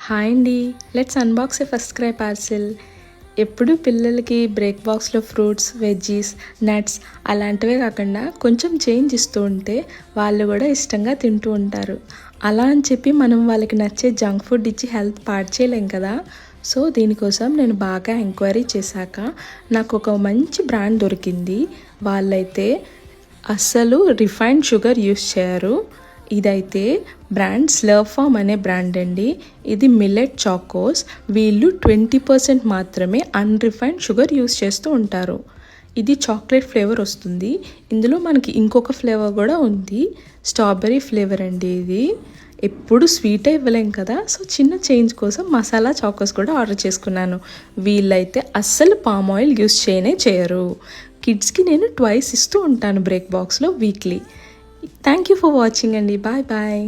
Hi అండి, let's unbox A first cry parcel. ఎప్పుడు పిల్లలకి బ్రేక్ బాక్స్లో ఫ్రూట్స్, వెజ్జీస్, నట్స్ అలాంటివే కాకుండా కొంచెం చేంజ్ ఇస్తూ ఉంటే వాళ్ళు కూడా ఇష్టంగా తింటూ ఉంటారు. అలా అని చెప్పి మనం వాళ్ళకి నచ్చే జంక్ ఫుడ్ ఇచ్చి హెల్త్ పాడు చేయలేం కదా. సో దీనికోసం నేను బాగా ఎంక్వైరీ చేశాక నాకు ఒక మంచి బ్రాండ్ దొరికింది. వాళ్ళైతే అస్సలు రిఫైన్డ్ షుగర్ యూస్ చేయరు. ఇదైతే బ్రాండ్ స్లర్ప్ ఫార్మ్ అనే బ్రాండ్ అండి. ఇది మిల్లెట్ చాకోస్. వీళ్ళు 20% మాత్రమే అన్రిఫైన్డ్ షుగర్ యూస్ చేస్తూ ఉంటారు. ఇది చాక్లెట్ ఫ్లేవర్ వస్తుంది. ఇందులో మనకి ఇంకొక ఫ్లేవర్ కూడా ఉంది, స్ట్రాబెర్రీ ఫ్లేవర్ అండి. ఇది ఎప్పుడు స్వీటే ఇవ్వలేం కదా, సో చిన్న చేంజ్ కోసం మసాలా చాకోస్ కూడా ఆర్డర్ చేసుకున్నాను. వీళ్ళైతే అస్సలు పామ్ ఆయిల్ యూస్ చేయరు. కిడ్స్కి నేను ట్వైస్ ఇస్తూ ఉంటాను బ్రేక్ బాక్స్లో weekly. Thank you for watching, Andy. Bye bye.